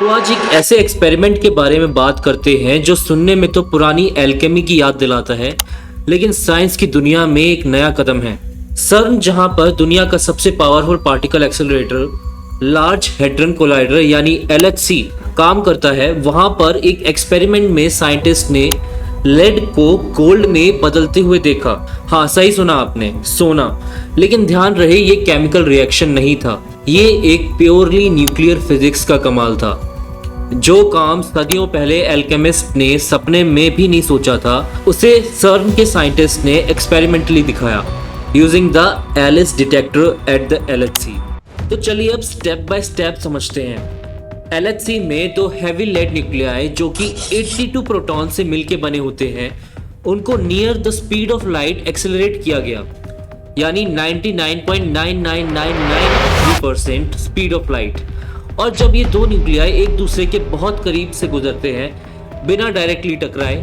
तो आज एक ऐसे एक्सपेरिमेंट के बारे में बात करते हैं जो सुनने में तो पुरानी एल्केमी की याद दिलाता है, लेकिन साइंस की दुनिया में एक नया कदम है। सर्न, जहां पर दुनिया का सबसे powerful particle accelerator large hadron collider यानी LHC काम करता है, वहां पर एक एक्सपेरिमेंट में साइंटिस्ट ने लेड को गोल्ड में बदलते हुए देखा। हाँ, सही सुना आपने, सोना। लेकिन ध्यान रहे, ये केमिकल रिएक्शन नहीं था, ये एक प्योरली न्यूक्लियर फिजिक्स का कमाल था। जो काम सदियों पहले एल्केमिस्ट ने सपने में भी नहीं सोचा था, उसे सर्न के साइंटिस्ट ने एक्सपेरिमेंटली दिखाया using the ALICE detector at the LHC। तो चलिए अब स्टेप बाय स्टेप समझते हैं। LHC में दो हैवी लेड न्यूक्लियाई जो कि 82 प्रोटॉन से मिलके बने होते हैं, उनको near the speed of light accelerate किया गया, यानी 99.9999% स्पीड ऑफ लाइट। और जब ये दो न्यूक्लियाई एक दूसरे के बहुत करीब से गुजरते हैं बिना डायरेक्टली टकराए,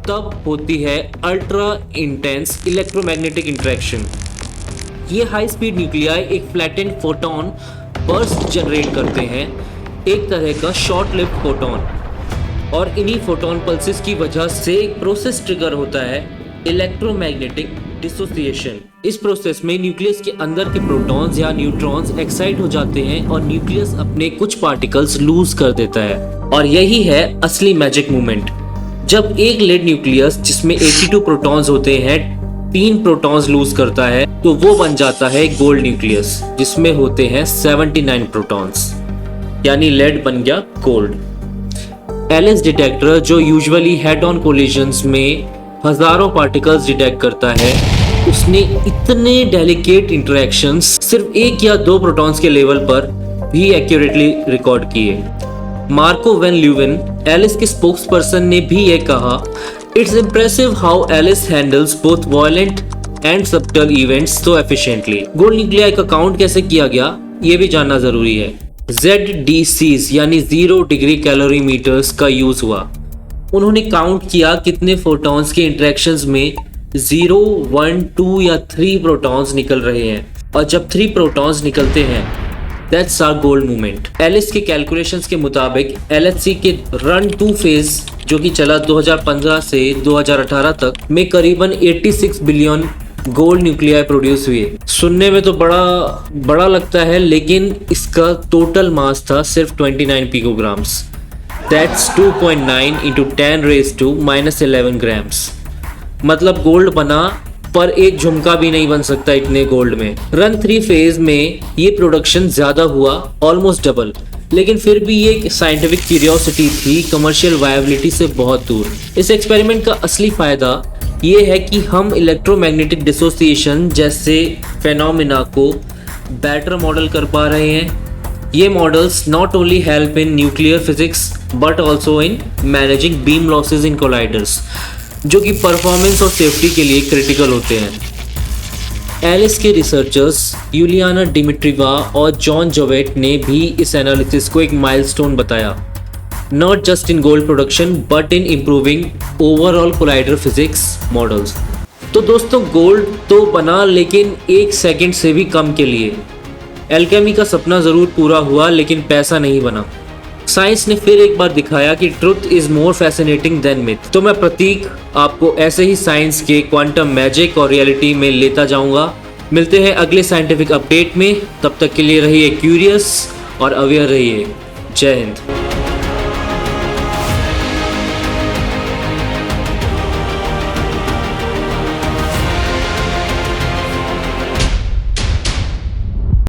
तब होती है अल्ट्रा इंटेंस इलेक्ट्रोमैग्नेटिक इंटरेक्शन। ये हाई स्पीड न्यूक्लियाई एक फ्लैटेंड फोटोन बर्स्ट जनरेट करते हैं, एक तरह का शॉर्ट लिव्ड फोटोन। और इन्हीं फोटोन पल्सेस की वजह से एक प्रोसेस ट्रिगर होता है, इलेक्ट्रोमैग्नेटिक डिसोसिएशन। इस प्रोसेस में न्यूक्लियस के अंदर के प्रोटॉन्स या न्यूट्रॉन्स एक्साइट हो जाते हैं और न्यूक्लियस अपने कुछ पार्टिकल्स लूज कर देता है। और यही है असली मैजिक मूवमेंट। जब एक लेड न्यूक्लियस जिसमें 82 प्रोटॉन्स होते हैं 3 प्रोटॉन्स लूज करता है, तो वो बन जाता है गोल्ड न्यूक्लियस जिसमें होते हैं 79 प्रोटॉन्स, यानी लेड बन गया गोल्ड। एलिस डिटेक्टर, जो यूजुअली हेड ऑन कोलिजन्स में हजारों पार्टिकल्स डिटेक्ट करता है, उसने इतने डेलिकेट इंटरेक्शंस सिर्फ 1 या 2 प्रोटॉन्स के लेवल पर भी एक्यूरेटली रिकॉर्ड किए। मार्को वैन ल्यूवन, एलिस के स्पोक्स पर्सन, ने भी ये कहा, it's impressive how ALICE handles both violent and subtle events so efficiently. Gold nuclei का काउंट कैसे किया गया, ये भी जानना जरूरी है। ZDCs यानी 0 डिग्री कैलोरीमीटर्स का यूज हुआ। उन्होंने काउंट किया कितने फोटॉन्स के इंटरेक्शंस में 0, 1, 2 या 3 प्रोटॉन्स निकल रहे हैं, और जब 3 प्रोटॉन्स निकलते हैं, that's our gold movement. ALICE के कैलकुलेशंस के मुताबिक LHC के रन 2 फेज, जो कि चला 2015 से 2018 तक, में करीबन 86 बिलियन गोल्ड न्यूक्लियाई प्रोड्यूस हुए। सुनने में तो बड़ा लगता है, लेकिन इसका टोटल मास था सिर्फ 29 पिकोग्राम्स। That's 2.9 × 10⁻⁻11 grams. मतलब गोल्ड बना, पर एक झुमका भी नहीं बन सकता इतने गोल्ड में। रन 3 फेज में ये प्रोडक्शन ज्यादा हुआ, ऑलमोस्ट डबल, लेकिन फिर भी ये एक साइंटिफिक क्यूरियोसिटी थी, कमर्शियल वायबिलिटी से बहुत दूर। इस एक्सपेरिमेंट का असली फायदा ये है कि हम इलेक्ट्रोमैग्नेटिक डिसोसिएशन जैसे फेनोमेना को बेटर मॉडल कर पा रहे हैं। ये models not only help in nuclear physics but also in managing beam losses in colliders, जो कि परफॉर्मेंस और सेफ्टी के लिए क्रिटिकल होते हैं। एलिस के रिसर्चर्स यूलियाना डिमिट्रीवा और जॉन जोवेट ने भी इस एनालिसिस को एक माइलस्टोन बताया, not just in gold production but in improving overall collider physics models. तो दोस्तों, गोल्ड तो बना, लेकिन 1 सेकंड से भी कम के लिए। एल्केमी का सपना जरूर पूरा हुआ, लेकिन पैसा नहीं बना। साइंस ने फिर एक बार दिखाया कि truth is more fascinating than myth. तो मैं प्रतीक आपको ऐसे ही साइंस के क्वांटम मैजिक और रियलिटी में लेता जाऊंगा। मिलते हैं अगले साइंटिफिक अपडेट में, तब तक के लिए रहिए क्यूरियस और अवेयर रहिए। जय हिंद।